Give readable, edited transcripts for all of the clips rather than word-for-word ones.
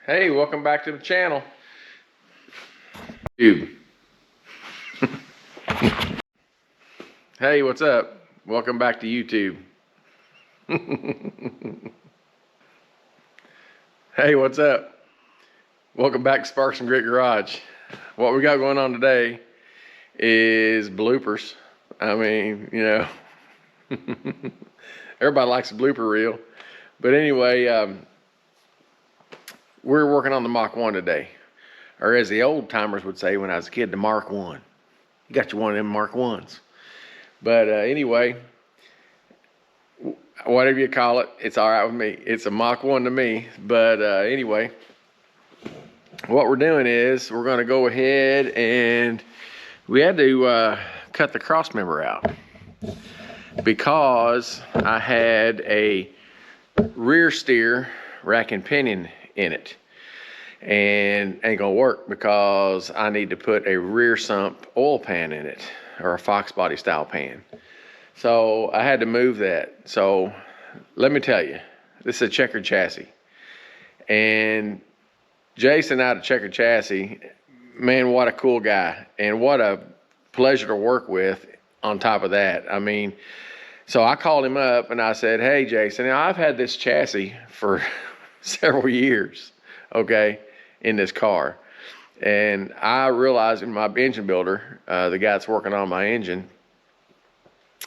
Hey, welcome back to the channel. YouTube. Hey, what's up? Welcome back to YouTube. Hey, what's up? Welcome back to Sparks and Grit Garage. What we got going on today is bloopers. I mean, you know, everybody likes a blooper reel. But anyway, we're working on the Mach 1 today. Or as the old timers would say when I was a kid, the Mark 1. You got your one of them Mark 1s. But anyway, whatever you call it, it's all right with me. It's a Mach 1 to me. But anyway, what we're doing is we're going to go ahead and we had to cut the cross member out because I had a rear steer rack and pinion in it, and ain't gonna work because I need to put a rear sump oil pan in it, or a Fox body style pan. So I had to move that. So let me tell you, this is a checkered chassis, and Jason out of Checkered Chassis, man, what a cool guy, and what a pleasure to work with on top of that. I mean, so I called him up and I said, hey Jason, I've had this chassis for several years, okay, in this car. And I realized in my engine builder, the guy that's working on my engine,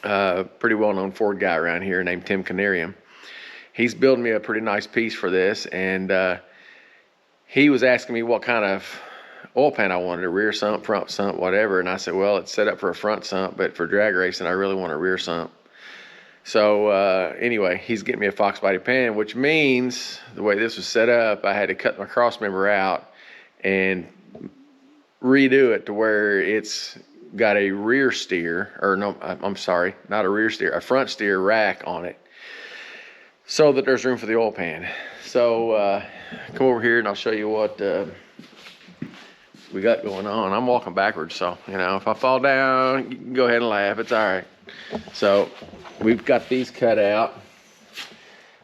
pretty well-known Ford guy around here named Tim Canarium, he's building me a pretty nice piece for this, and he was asking me what kind of oil pan I wanted, a rear sump, front sump, whatever. And I said, well, it's set up for a front sump, but for drag racing, I really want a rear sump. So anyway, he's getting me a Fox body pan, which means the way this was set up, I had to cut my cross member out and redo it to where it's got a rear steer, or no, I'm sorry, not a rear steer, a front steer rack on it, so that there's room for the oil pan. So come over here and I'll show you what we got going on. I'm walking backwards, so you know, if I fall down, you can go ahead and laugh, it's all right. So we've got these cut out.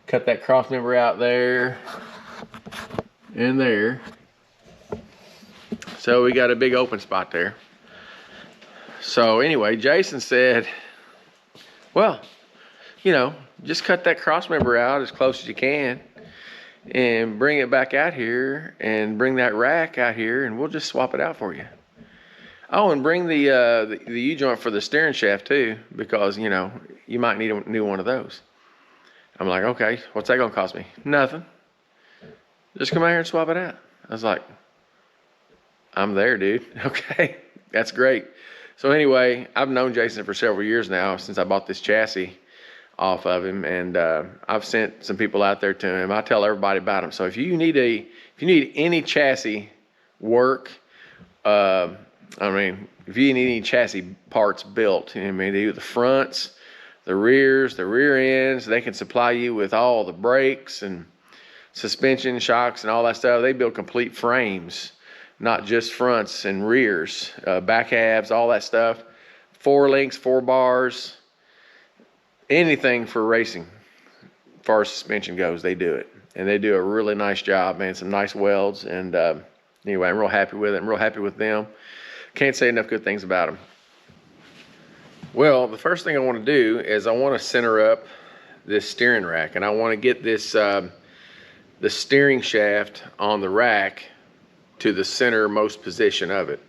Cut that cross member out there and there. So we got a big open spot there. So anyway, Jason said, well, you know, just cut that cross member out as close as you can and bring it back out here and bring that rack out here and we'll just swap it out for you. Oh, and bring the U-joint for the steering shaft too, because, you know, you might need a new one of those. I'm like, okay, what's that gonna cost me? Nothing. Just come out here and swap it out. I was like, I'm there, dude. Okay, that's great. So anyway, I've known Jason for several years now, since I bought this chassis off of him, and I've sent some people out there to him. I tell everybody about him. So if you need any chassis work, I mean, if you need any chassis parts built, I mean, they do the fronts, the rears, the rear ends, they can supply you with all the brakes and suspension, shocks, and all that stuff. They build complete frames, not just fronts and rears, back halves, all that stuff. 4 links, 4 bars, anything for racing. As far as suspension goes, they do it. And they do a really nice job, man. Some nice welds. And anyway, I'm real happy with it. I'm real happy with them. Can't say enough good things about them. Well, the first thing I want to do is I want to center up this steering rack, and I want to get this the steering shaft on the rack to the centermost position of it.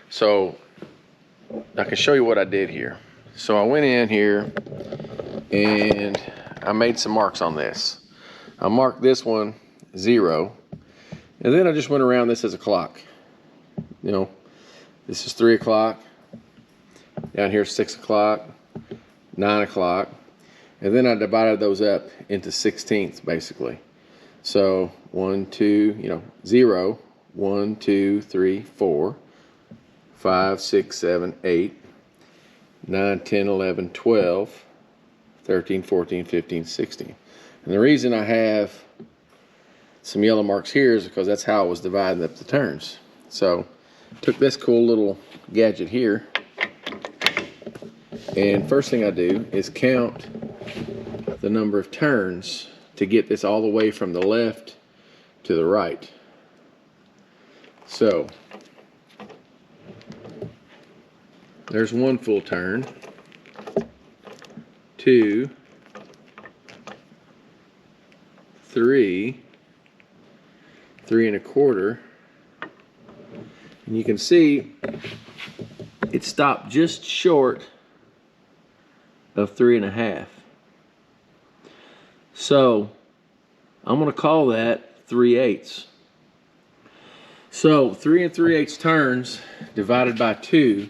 So I can show you what I did here. So I went in here and I made some marks on this. I marked this one 0, and then I just went around this as a clock. You know, this is 3 o'clock, down here 6 o'clock, 9 o'clock, and then I divided those up into 16ths basically. So 1, 2, you know, 0, 1, 2, 3, 4, 5, 6, 7, 8, 9, 10, 11, 12, 13, 14, 15, 16. And the reason I have some yellow marks here is because that's how I was dividing up the turns. So took this cool little gadget here, and first thing I do is count the number of turns to get this all the way from the left to the right. So there's one full turn, 2, 3, 3 1/4, and you can see it stopped just short of 3 1/2. So I'm going to call that 3/8. So 3 3/8 turns divided by 2,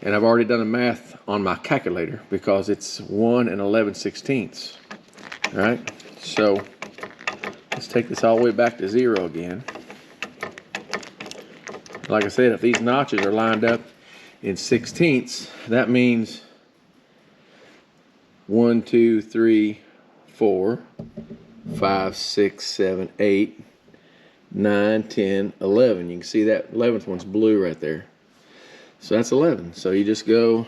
and I've already done the math on my calculator because it's 1 11/16. All right, so let's take this all the way back to 0 again. Like I said, if these notches are lined up in 16ths, that means 1 2 3 4 5 6 7 8 9 10 11. You can see that 11th one's blue right there. So that's 11. So you just go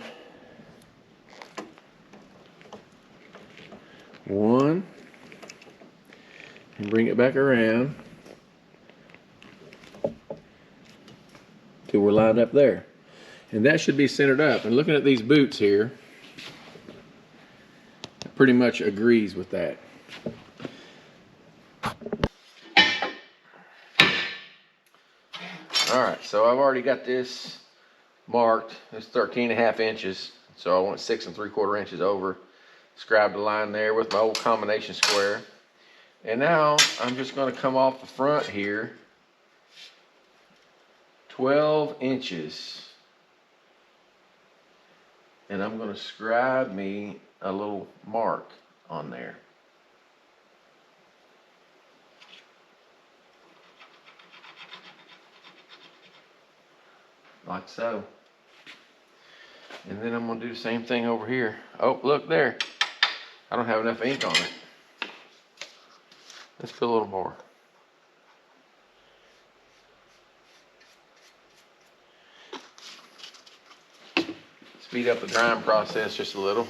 1 and bring it back around till we're lined up there. And that should be centered up. And looking at these boots here, it pretty much agrees with that. Alright, so I've already got this marked. It's 13 1/2 inches. So I want 6 3/4 inches over. Scribed a line there with my old combination square. And now I'm just going to come off the front here 12 inches. And I'm going to scribe me a little mark on there. Like so. And then I'm going to do the same thing over here. Oh, look there. I don't have enough ink on it. Let's put a little more. Speed up the drying process just a little.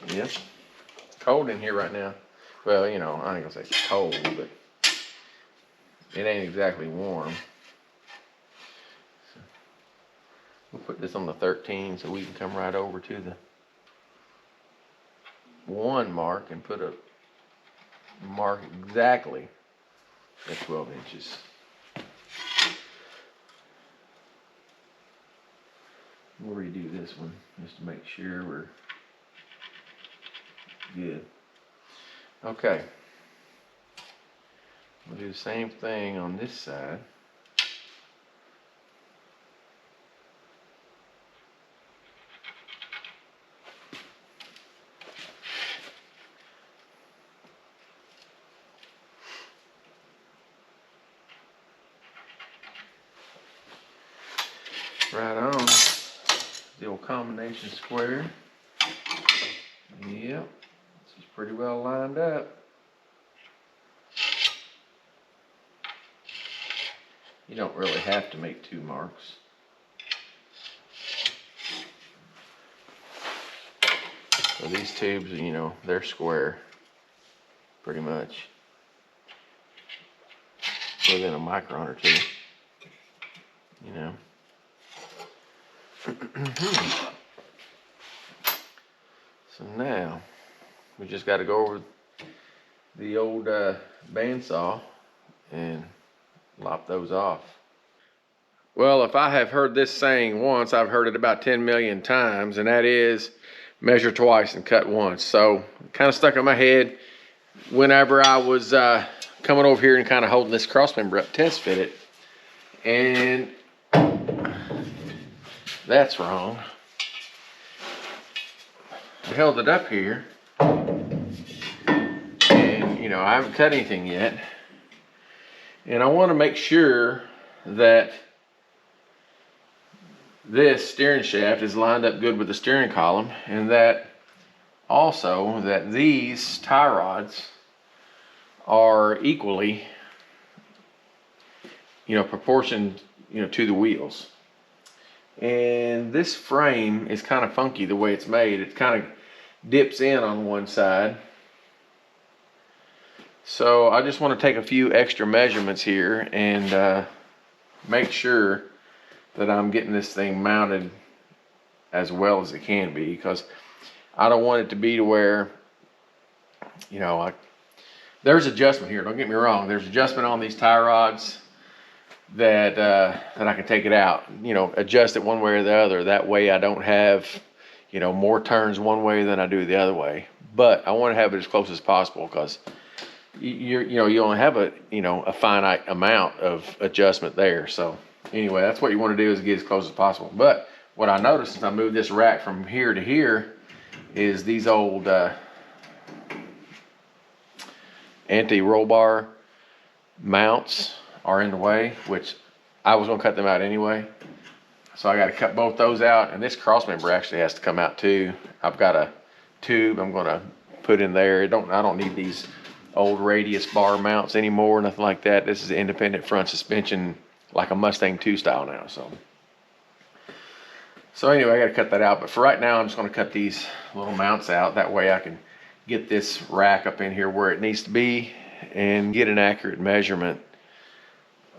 Yep. Cold in here right now. Well, you know, I ain't gonna say it's cold, but it ain't exactly warm. So we'll put this on the 13 so we can come right over to the 1 mark and put a mark exactly at 12 inches. We'll redo this one just to make sure we're good. Okay. We'll do the same thing on this side. Right on. The old combination square. Yep. This is pretty well lined up. You don't really have to make 2 marks. So these tubes, you know, they're square, pretty much, within a micron or 2, you know. So now, we just got to go over the old bandsaw and lop those off. Well, if I have heard this saying once, I've heard it about 10 million times, and that is measure twice and cut once. So kind of stuck in my head whenever I was coming over here and kind of holding this cross member up, test fit it, and that's wrong. I held it up here, and you know, I haven't cut anything yet, and I want to make sure that this steering shaft is lined up good with the steering column, and that also that these tie rods are equally proportioned, to the wheels. And this frame is kind of funky the way it's made. It kind of dips in on one side. So I just want to take a few extra measurements here and make sure that I'm getting this thing mounted as well as it can be, because I don't want it to be to where, there's adjustment here. Don't get me wrong. There's adjustment on these tie rods that I can take it out, adjust it one way or the other. That way I don't have, more turns one way than I do the other way. But I want to have it as close as possible, because you only have a finite amount of adjustment there. So anyway, that's what you want to do, is get as close as possible. But what I noticed since I moved this rack from here to here is these old anti-roll bar mounts are in the way, which I was gonna cut them out anyway. So I gotta cut both those out, and this cross member actually has to come out too. I've got a tube I'm gonna put in there. I don't need these old radius bar mounts anymore, nothing like that. This is independent front suspension, like a Mustang 2 style now. So anyway, I gotta cut that out. But for right now, I'm just gonna cut these little mounts out. That way I can get this rack up in here where it needs to be and get an accurate measurement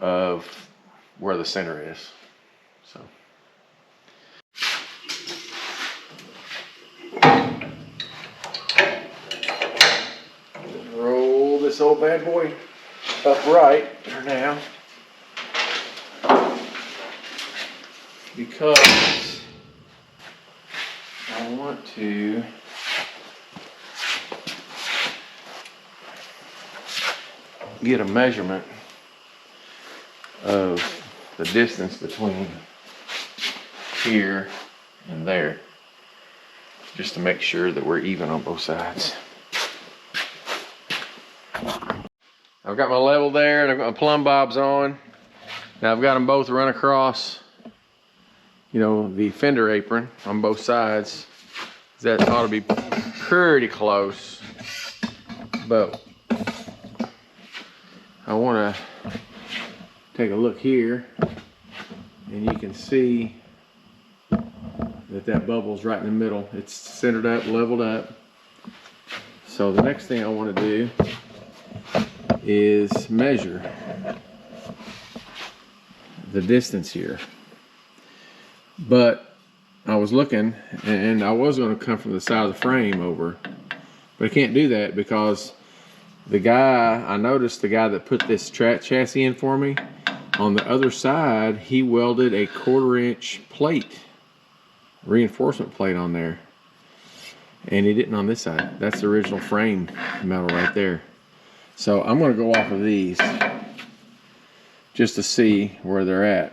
of where the center is. So roll this old bad boy upright for now, because I want to get a measurement of the distance between here and there, just to make sure that we're even on both sides. I've got my level there, and I've got my plumb bobs on. Now I've got them both run across, the fender apron on both sides. That ought to be pretty close, but I want to take a look here, and you can see that bubble's right in the middle. It's centered up, leveled up. So the next thing I want to do is measure the distance here. But I was looking, and I was going to come from the side of the frame over, but I can't do that because I noticed the guy that put this chassis in for me, on the other side, he welded a 1/4 inch plate, reinforcement plate on there. And he didn't on this side. That's the original frame metal right there. So I'm gonna go off of these just to see where they're at.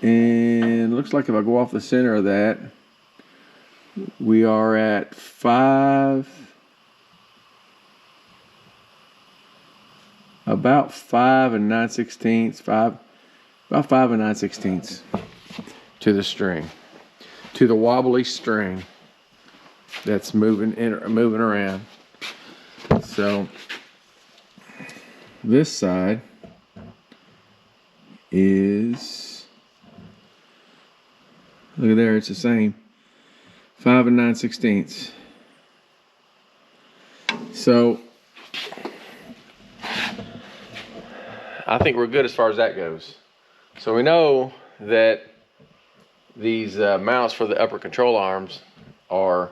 And it looks like if I go off the center of that, we are at about 5 9/16 to the string, to the wobbly string that's moving around. So this side is, look at there, it's the same, 5 9/16. So I think we're good as far as that goes. So we know that these mounts for the upper control arms are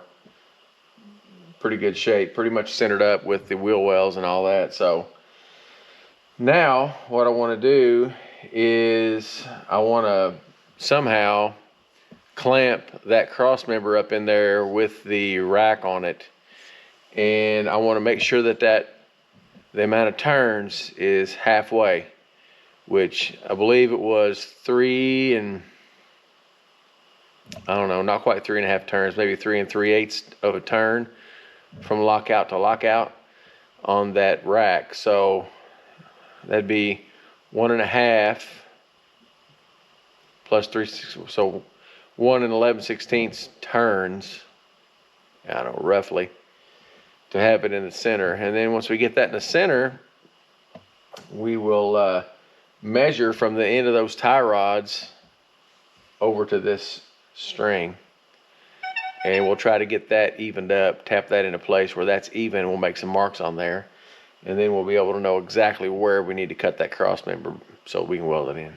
pretty good shape, pretty much centered up with the wheel wells and all that. So now what I want to do is I want to somehow clamp that cross member up in there with the rack on it, and I want to make sure that the amount of turns is halfway, which I believe it was 3 and, I don't know, not quite 3.5 turns, maybe 3 3/8 of a turn from lockout to lockout on that rack. So that'd be 1.5 plus 3, so 1 11/16 turns, I don't know, roughly, to have it in the center. And then once we get that in the center, we will measure from the end of those tie rods over to this string. And we'll try to get that evened up, tap that into place where that's even. We'll make some marks on there. And then we'll be able to know exactly where we need to cut that cross member so we can weld it in.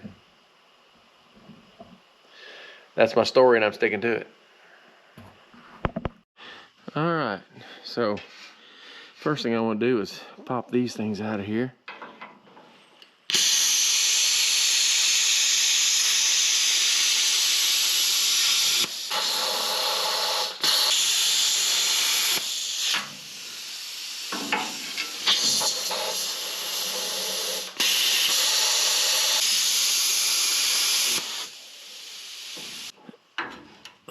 That's my story, and I'm sticking to it. All right, so first thing I want to do is pop these things out of here.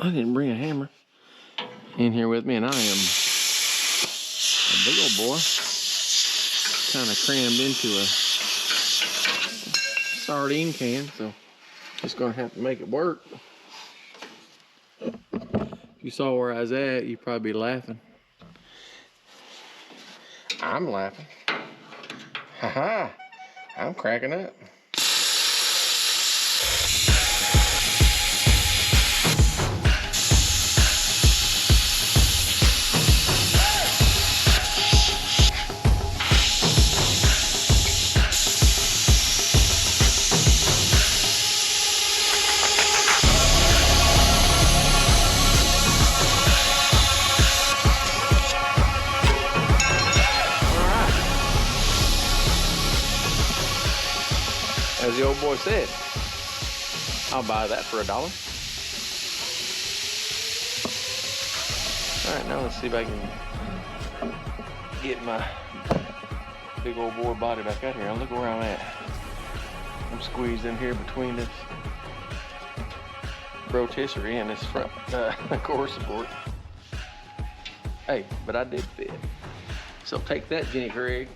I didn't bring a hammer in here with me, and I am a big old boy, kind of crammed into a sardine can, so just gonna have to make it work. If you saw where I was at, you'd probably be laughing. I'm laughing. Haha, I'm cracking up. As the old boy said, I'll buy that for $1. All right, now let's see if I can get my big old boy body back out here. Now look where I'm at. I'm squeezed in here between this rotisserie and this front core support. Hey, but I did fit. So take that, Jenny Craig.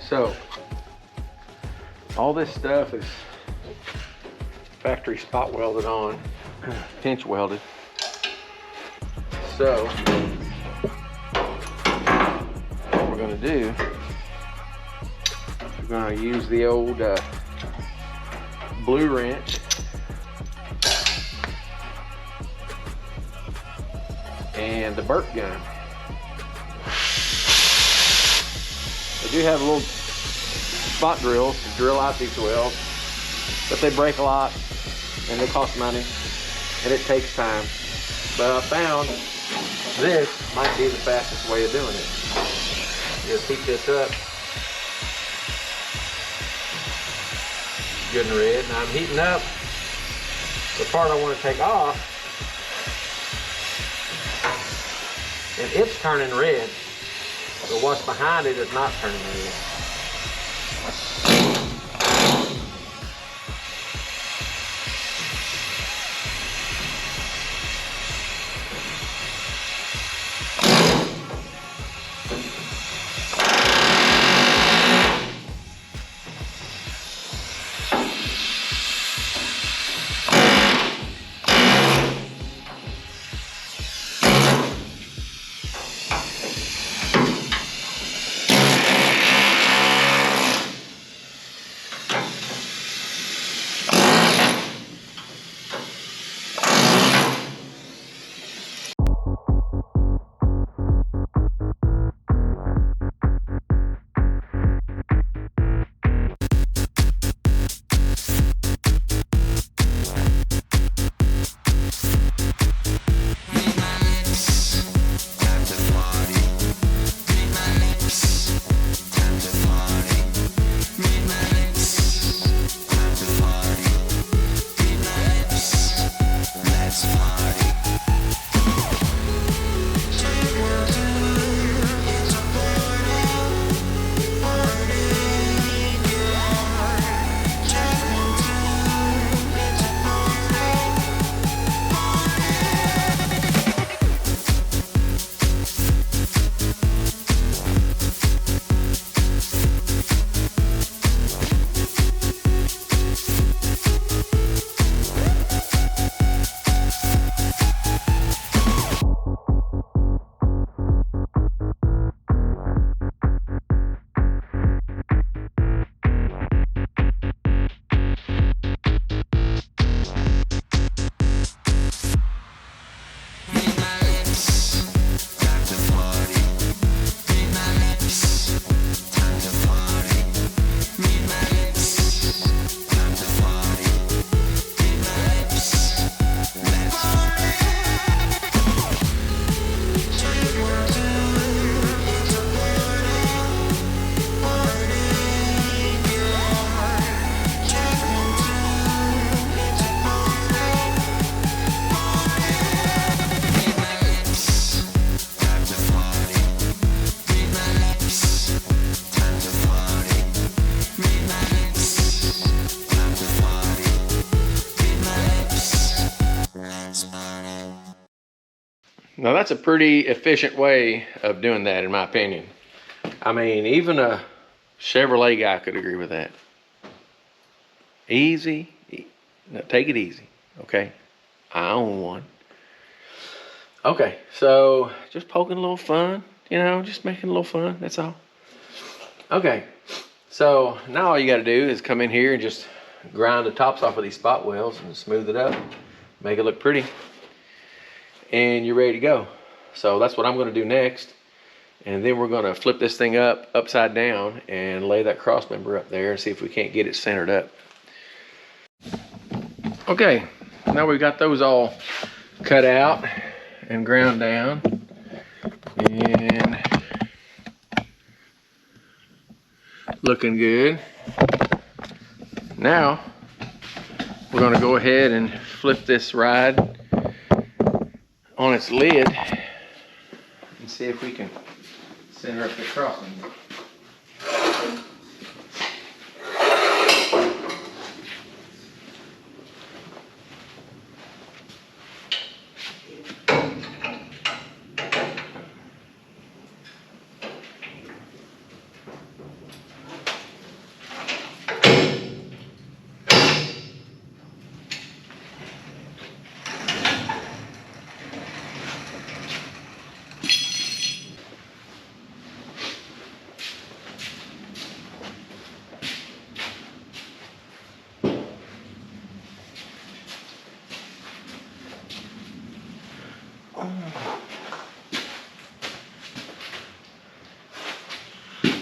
So, all this stuff is factory spot welded on, pinch welded. So, what we're gonna do, we're gonna use the old blue wrench and the burp gun. They do have a little spot drills to drill out these welds, but they break a lot and they cost money and it takes time. But I found this might be the fastest way of doing it. Just heat this up good and red. Now I'm heating up the part I want to take off, and it's turning red, but what's behind it is not turning red. Now that's a pretty efficient way of doing that, in my opinion. I mean, even a Chevrolet guy could agree with that. Easy. No, take it easy, okay? I own one. Okay, so just poking a little fun, you know, just making a little fun, that's all. Okay, so now all you gotta do is come in here and just grind the tops off of these spot welds and smooth it up, make it look pretty, and you're ready to go. So that's what I'm gonna do next. And then we're gonna flip this thing upside down and lay that cross member up there and see if we can't get it centered up. Okay, now we've got those all cut out and ground down. And looking good. Now we're gonna go ahead and flip this ride on its lid and see if we can center up the crossing.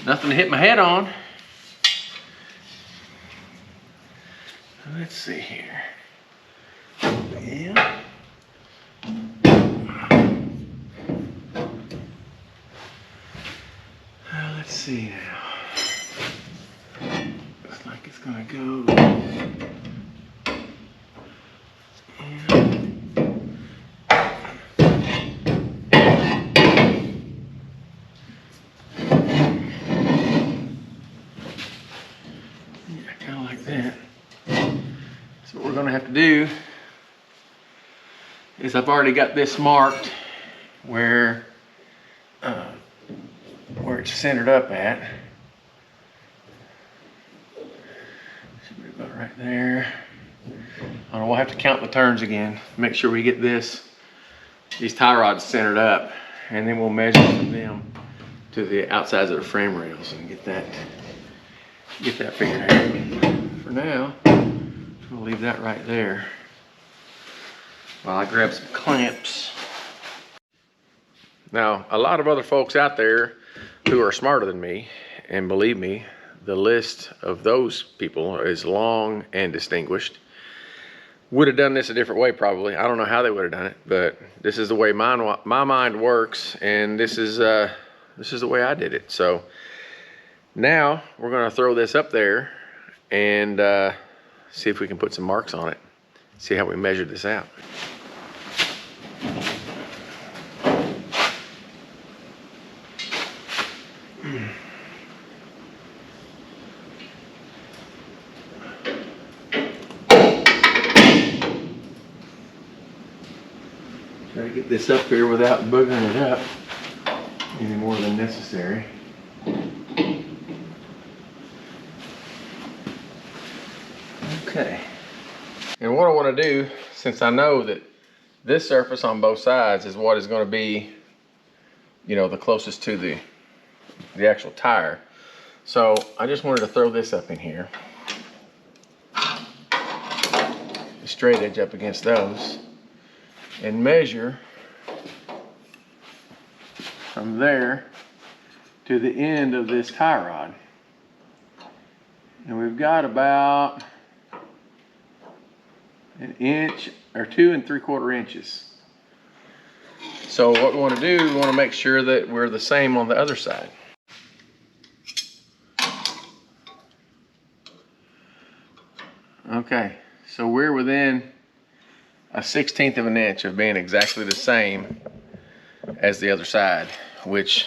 Nothing to hit my head on. Let's see here. Yeah. Let's see now. Looks like it's gonna go. So what we're going to have to do is I've already got this marked where it's centered up at. Should be about right there. I don't know, we'll have to count the turns again. Make sure we get these tie rods centered up, and then we'll measure from them to the outsides of the frame rails and get that figured out. For now, we'll leave that right there while I grab some clamps. Now, a lot of other folks out there who are smarter than me, and believe me, the list of those people is long and distinguished, would have done this a different way probably. I don't know how they would have done it, but this is the way my mind works, and this is the way I did it. So now we're gonna throw this up there and see if we can put some marks on it. See how we measured this out. Try to get this up here without boogering it up any more than necessary. Okay. And what I want to do, since I know that this surface on both sides is what is going to be, you know, the closest to the actual tire. So I just wanted to throw this up in here. The straight edge up against those. And measure from there to the end of this tie rod. And we've got about an inch or 2 3/4 inches. So what we want to do, we want to make sure that we're the same on the other side. Okay, so we're within a 1/16 of an inch of being exactly the same as the other side, which,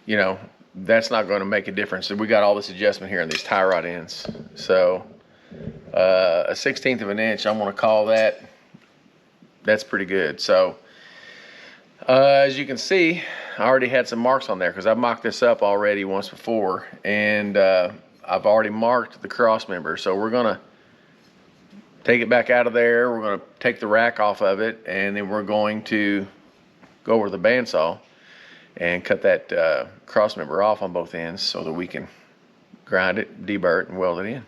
you know, that's not going to make a difference. We got all this adjustment here on these tie rod ends. So a 1/16 of an inch, I'm going to call that, that's pretty good. So As you can see, I already had some marks on there because I've mocked this up already once before, and I've already marked the cross member. So we're gonna take it back out of there. We're gonna take the rack off of it, and then we're going to go over the bandsaw and cut that cross member off on both ends so that we can grind it, deburr it, and weld it in.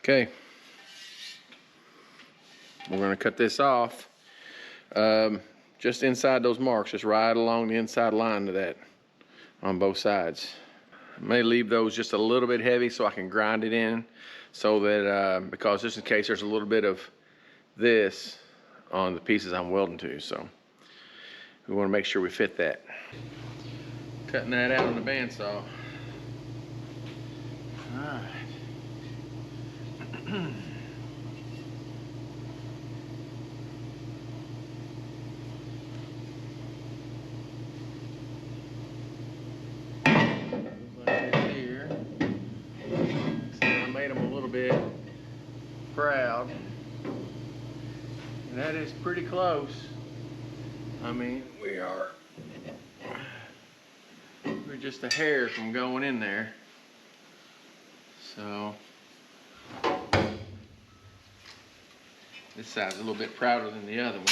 Okay, we're going to cut this off just inside those marks, just right along the inside line of that on both sides. I may leave those just a little bit heavy so I can grind it in, so that because just in case there's a little bit of this on the pieces I'm welding to, so we want to make sure we fit that. Cutting that out on the bandsaw. All right. Here. So I made them a little bit proud, and that is pretty close. I mean, we're just a hair from going in there. So this side's a little bit prouder than the other one.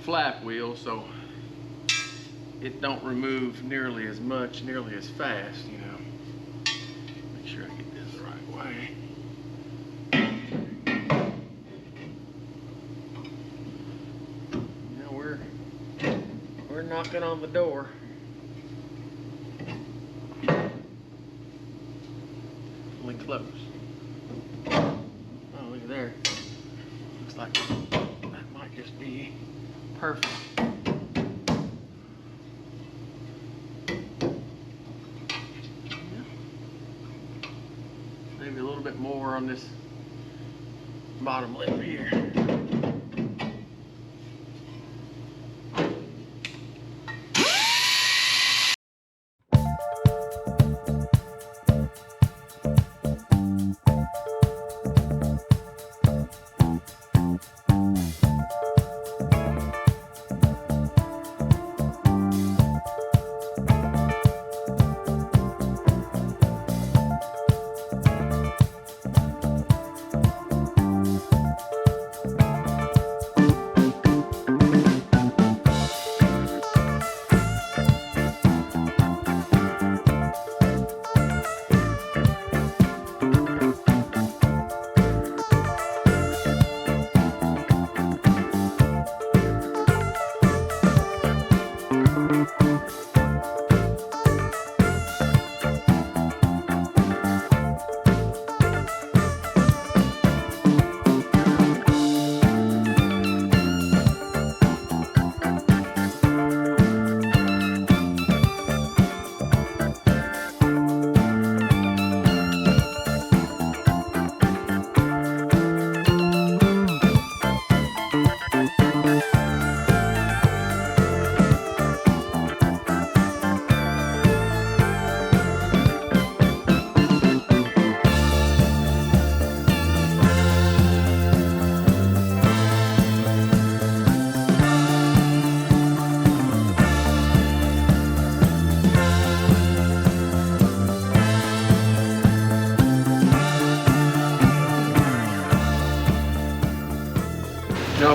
Flap wheel, so it don't remove nearly as much, nearly as fast, you know. Make sure I get this the right way. Now we're knocking on the door. Only close. Oh, look at there. Looks like that might just be perfect. Maybe a little bit more on this bottom lip here.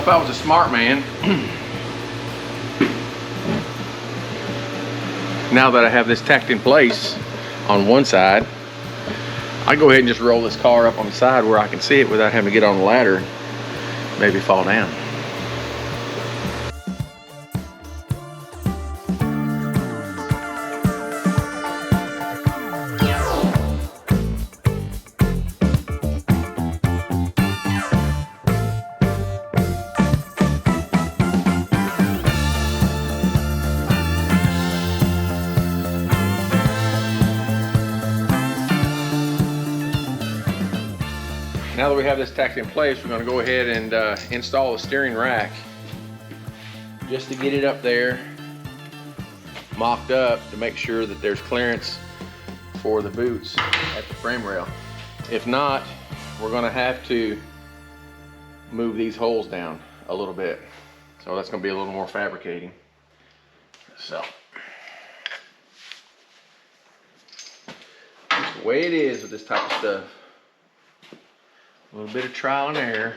I was a smart man, now that I have this tacked in place on one side, I go ahead and just roll this car up on the side where I can see it without having to get on the ladder and maybe fall down. Now that we have this tacked in place, we're going to go ahead and install the steering rack just to get it up there, mocked up to make sure that there's clearance for the boots at the frame rail. If not, we're going to have to move these holes down a little bit. So that's going to be a little more fabricating. So just the way it is with this type of stuff. A little bit of trial and error.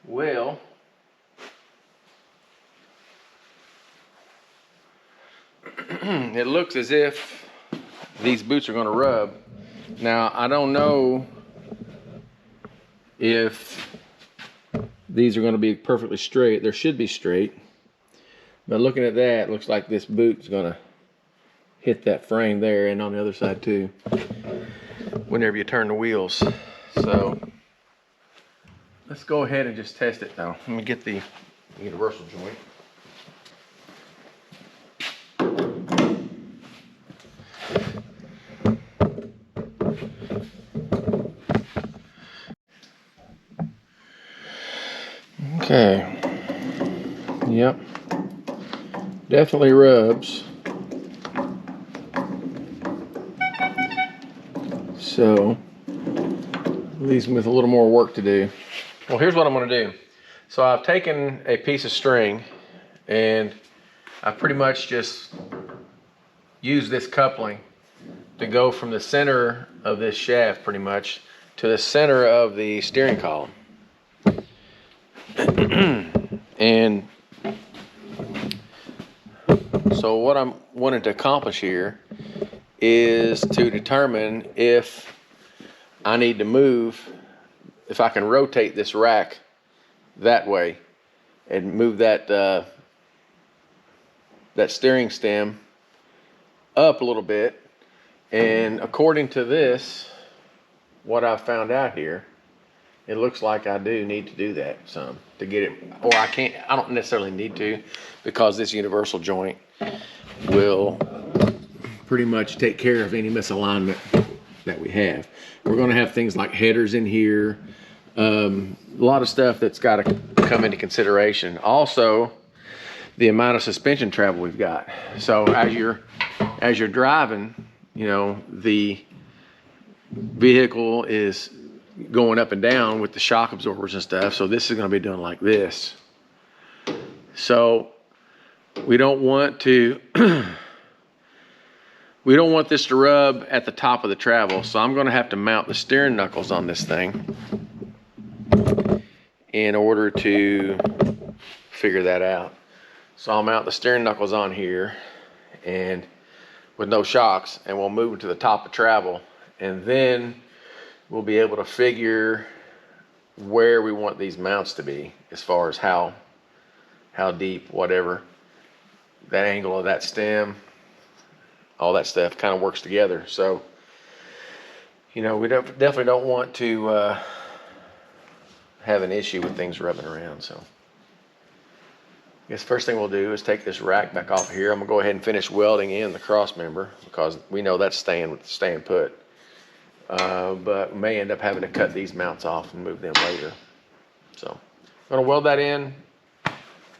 Well, it looks as if these boots are going to rub. Now, I don't know if these are going to be perfectly straight. They should be straight. But looking at that, it looks like this boot's going to hit that frame there and on the other side too, whenever you turn the wheels. So let's go ahead and just test it though. Let me get the universal joint. Okay. Yep. Definitely rubs. So leaves me with a little more work to do. Well, here's what I'm going to do. So I've taken a piece of string and I pretty much just used this coupling to go from the center of this shaft pretty much to the center of the steering column. And so what I'm wanting to accomplish here is to determine if I need to move, if I can rotate this rack that way and move that that steering stem up a little bit. And according to this, what I've found out here, it looks like I do need to do that some to get it, or I don't necessarily need to, because this universal joint will pretty much take care of any misalignment that we have. We're going to have things like headers in here, a lot of stuff that's got to come into consideration. Also, the amount of suspension travel we've got. So as you're driving, you know, the vehicle is going up and down with the shock absorbers and stuff. So this is going to be done like this. So we don't want to we don't want this to rub at the top of the travel. So I'm going to have to mount the steering knuckles on this thing in order to figure that out. So I'll mount the steering knuckles on here and with no shocks, and we'll move it to the top of travel. And then we'll be able to figure where we want these mounts to be as far as how deep, whatever, that angle of that stem, all that stuff kind of works together. So, you know, we definitely don't want to have an issue with things rubbing around. So I guess first thing we'll do is take this rack back off here. I'm gonna go ahead and finish welding in the cross member because we know that's staying put. But we may end up having to cut these mounts off and move them later. So I'm gonna weld that in,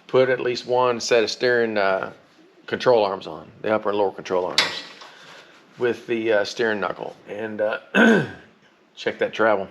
put at least one set of steering control arms on, the upper and lower control arms with the steering knuckle, and check that travel.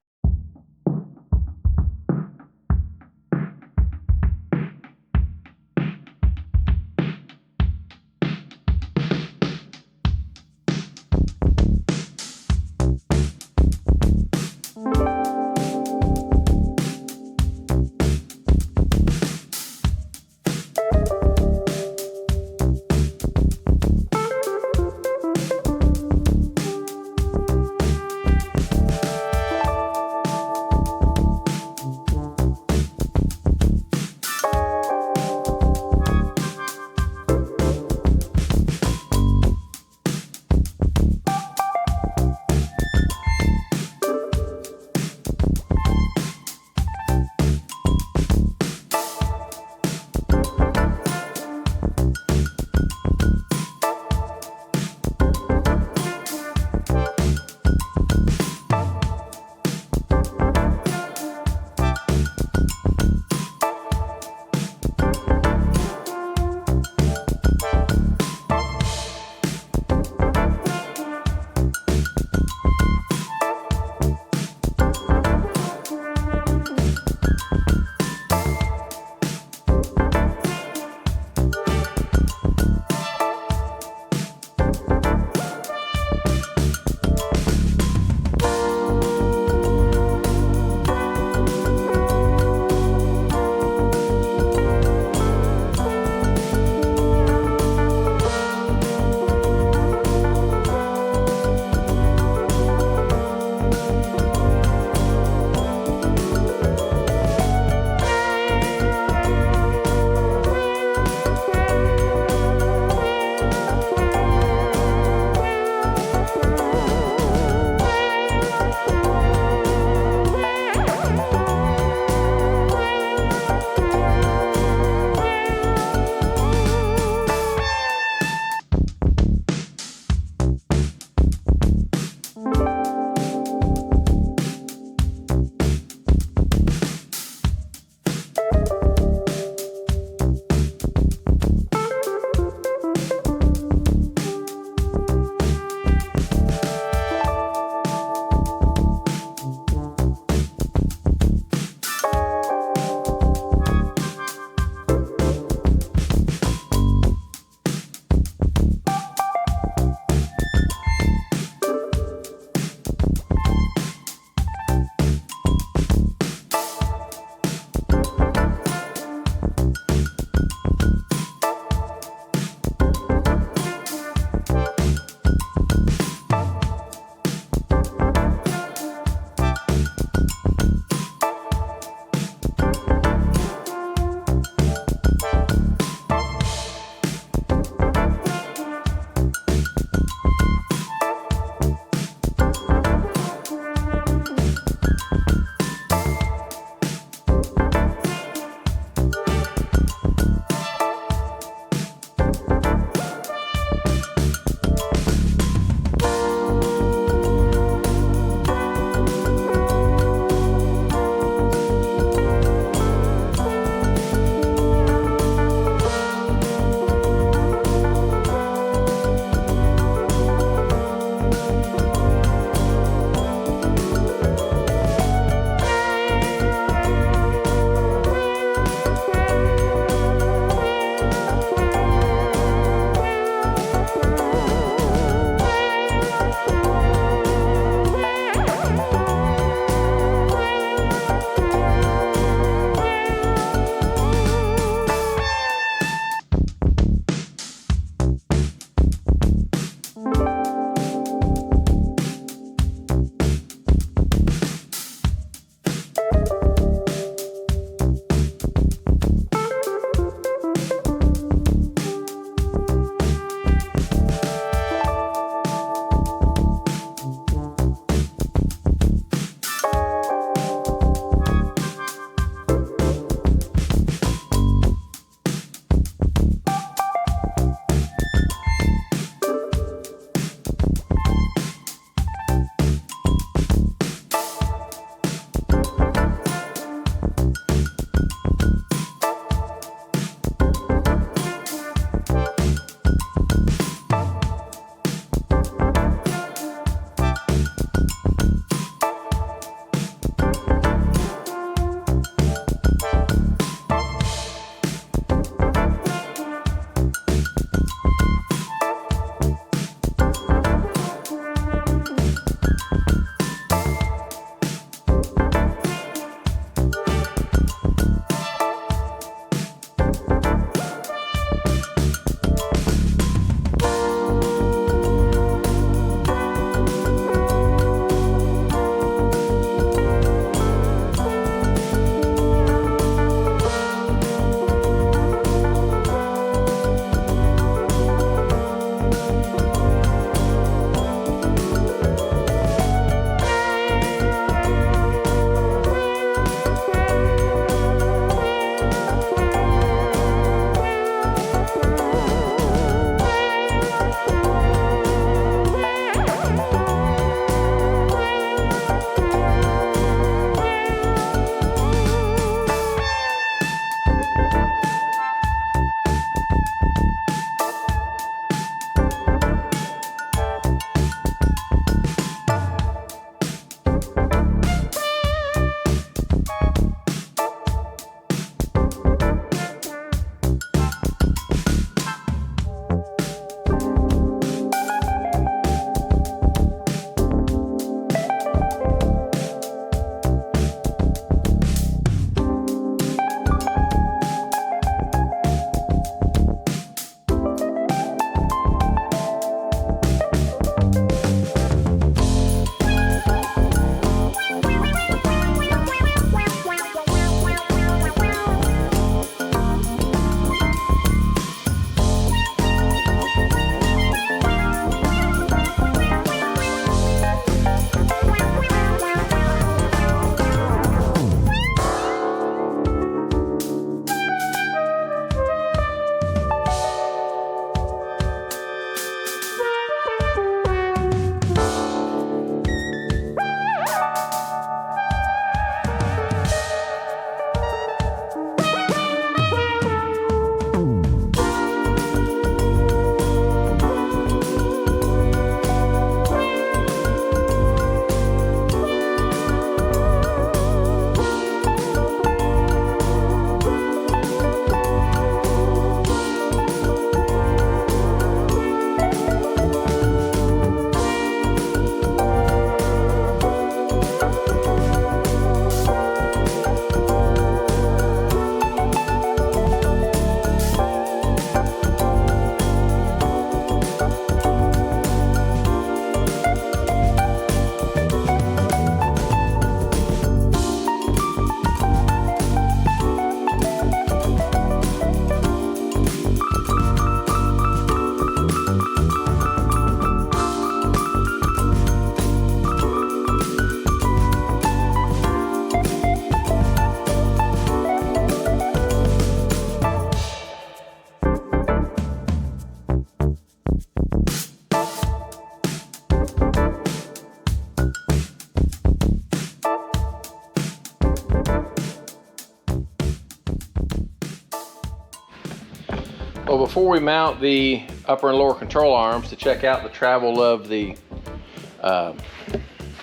before we mount the upper and lower control arms to check out the travel of the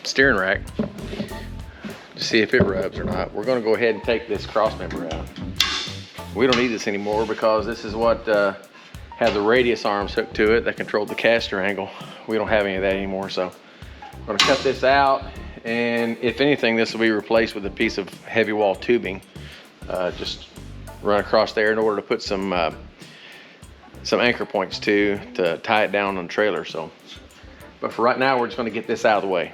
steering rack to see if it rubs or not, we're going to go ahead and take this cross member out. We don't need this anymore because this is what had the radius arms hooked to it that controlled the caster angle. We don't have any of that anymore, so I'm going to cut this out, and if anything, this will be replaced with a piece of heavy wall tubing. Just run across there in order to put some anchor points to tie it down on the trailer. So, but for right now, we're just going to get this out of the way.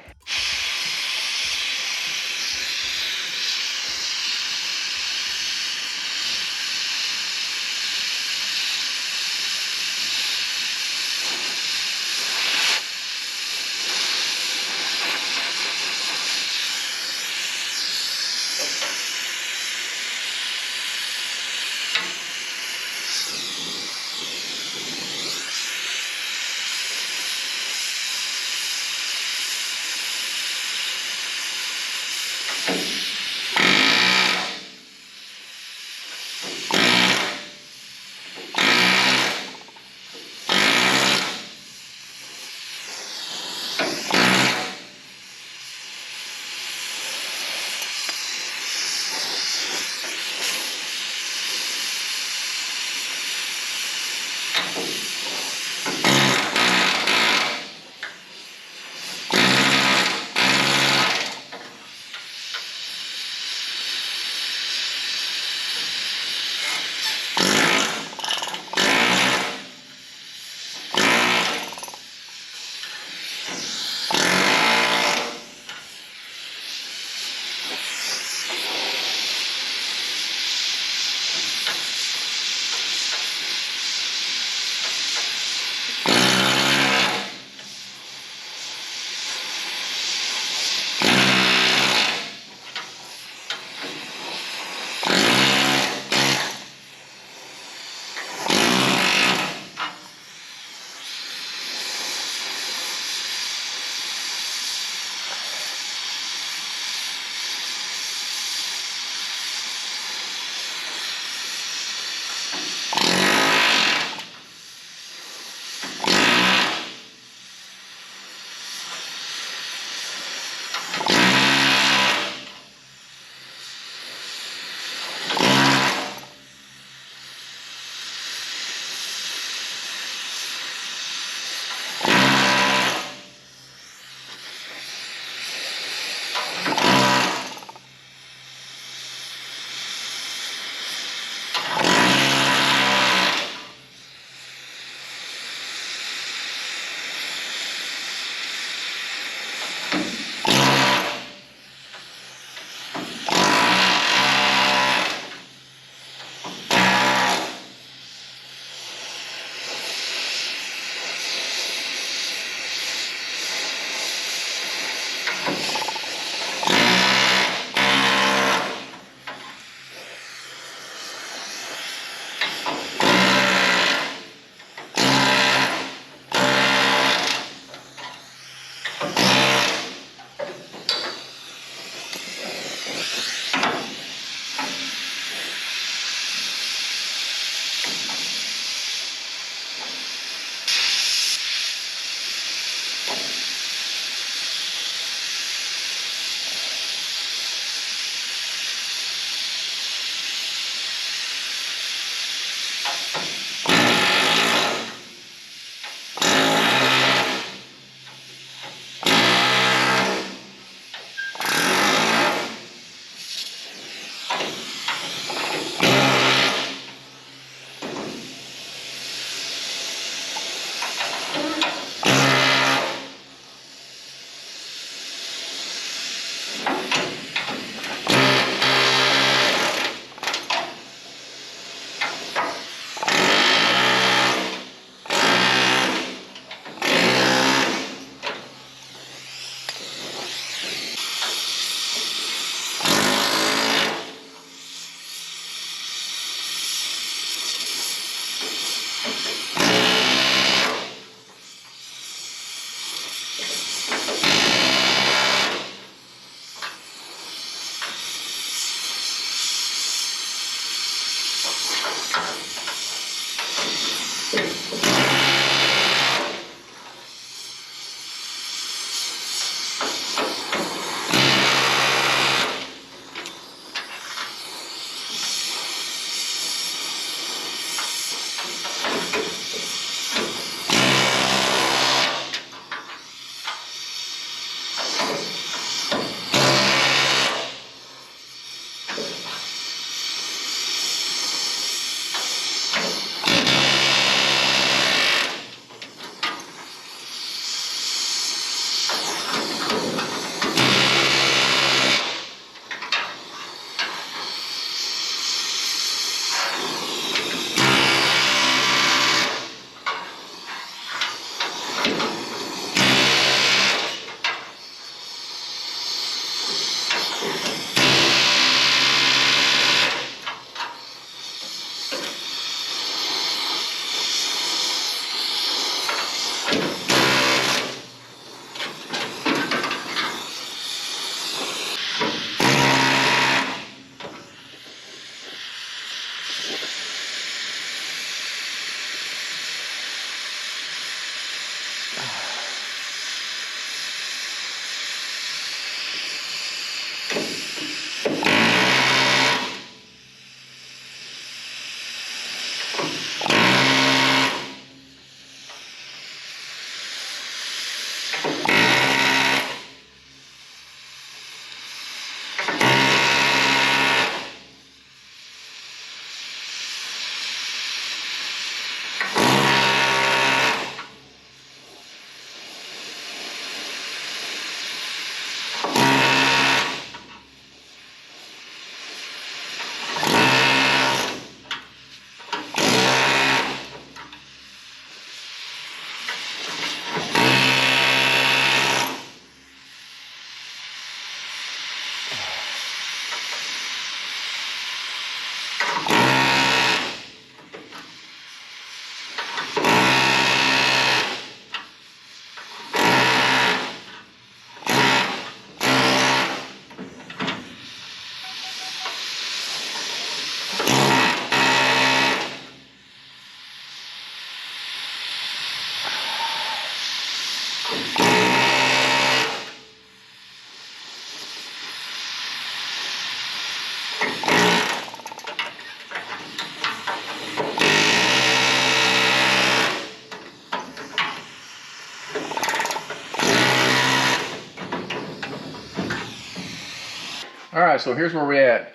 All right, so here's where we're at.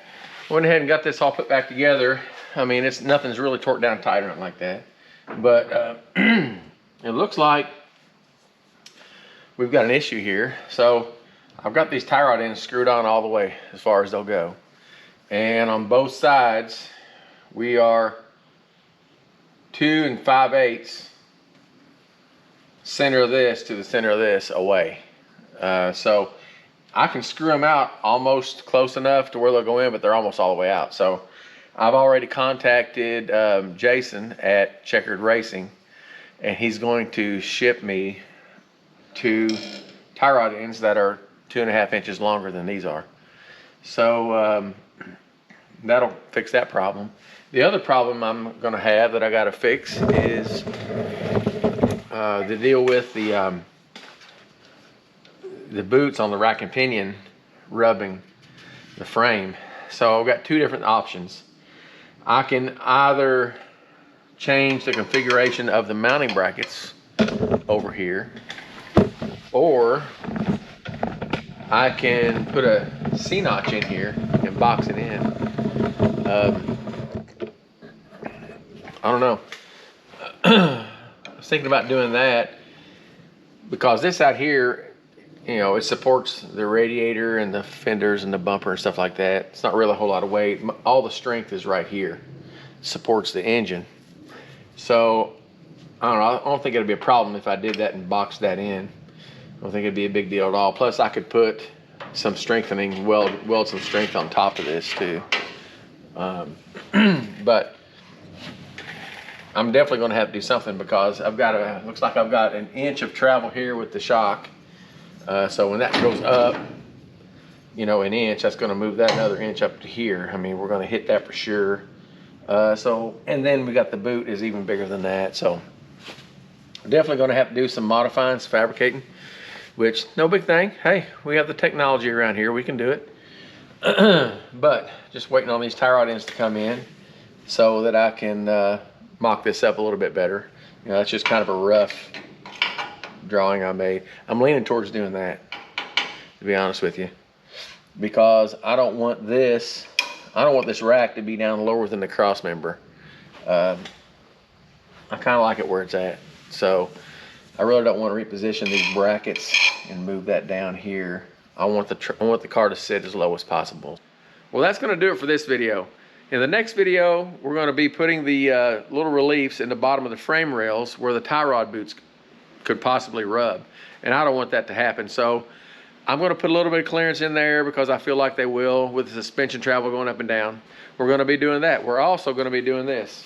Went ahead and got this all put back together. I mean, nothing's really torqued down tight or nothing like that. But it looks like we've got an issue here. So I've got these tie rod ends screwed on all the way as far as they'll go. And on both sides, we are 2 5/8 center of this to the center of this away. So I can screw them out almost close enough to where they'll go in, but they're almost all the way out. So I've already contacted Jason at Checkered Racing, and he's going to ship me 2 tie rod ends that are 2.5 inches longer than these are. So that'll fix that problem. The other problem I'm gonna have that I gotta fix is the deal with the boots on the rack and pinion rubbing the frame. So I've got 2 different options. I can either change the configuration of the mounting brackets over here, or I can put a C-notch in here and box it in. I don't know. I was thinking about doing that because this out here, you know, it supports the radiator and the fenders and the bumper and stuff like that. It's not really a whole lot of weight. All the strength is right here. It supports the engine. So I don't know. I don't think it'd be a problem if I did that and boxed that in. I don't think it'd be a big deal at all. Plus, I could put some strengthening, weld some strength on top of this too. But I'm definitely going to have to do something because looks like I've got 1 inch of travel here with the shock. So when that goes up, you know, 1 inch, that's going to move that another inch up to here. I mean, we're going to hit that for sure. And then we got the boot is even bigger than that. So definitely going to have to do some modifying, some fabricating, which no big thing. Hey, we have the technology around here. We can do it. But just waiting on these tie rod ends to come in so that I can mock this up a little bit better. You know, that's just kind of a rough drawing I made. I'm leaning towards doing that, to be honest with you, because I don't want this rack to be down lower than the cross member. I kind of like it where it's at, so I really don't want to reposition these brackets and move that down here. I want the car to sit as low as possible. Well, that's going to do it for this video. In the next video, we're going to be putting the little reliefs in the bottom of the frame rails where the tie rod boots could possibly rub, and I don't want that to happen. So I'm going to put a little bit of clearance in there because I feel like they will with the suspension travel going up and down. We're going to be doing that. We're also going to be doing this.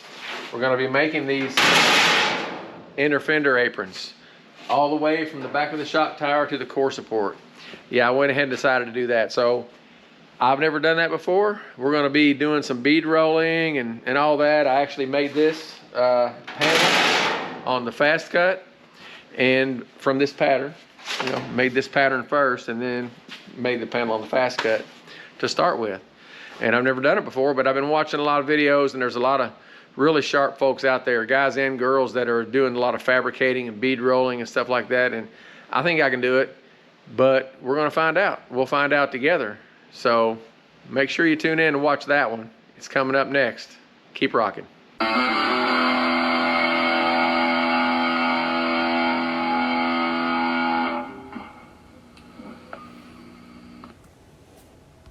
We're going to be making these inner fender aprons all the way from the back of the shock tower to the core support. Yeah, I went ahead and decided to do that. So I've never done that before. We're going to be doing some bead rolling and all that. I actually made this panel on the fast cut, and from this pattern, you know, made this pattern first and then made the panel on the fast cut to start with. And I've never done it before, but I've been watching a lot of videos, and there's a lot of really sharp folks out there, guys and girls, that are doing a lot of fabricating and bead rolling and stuff like that. And I think I can do it, but we're going to find out. We'll find out together. So make sure you tune in and watch that one. It's coming up next. Keep rocking.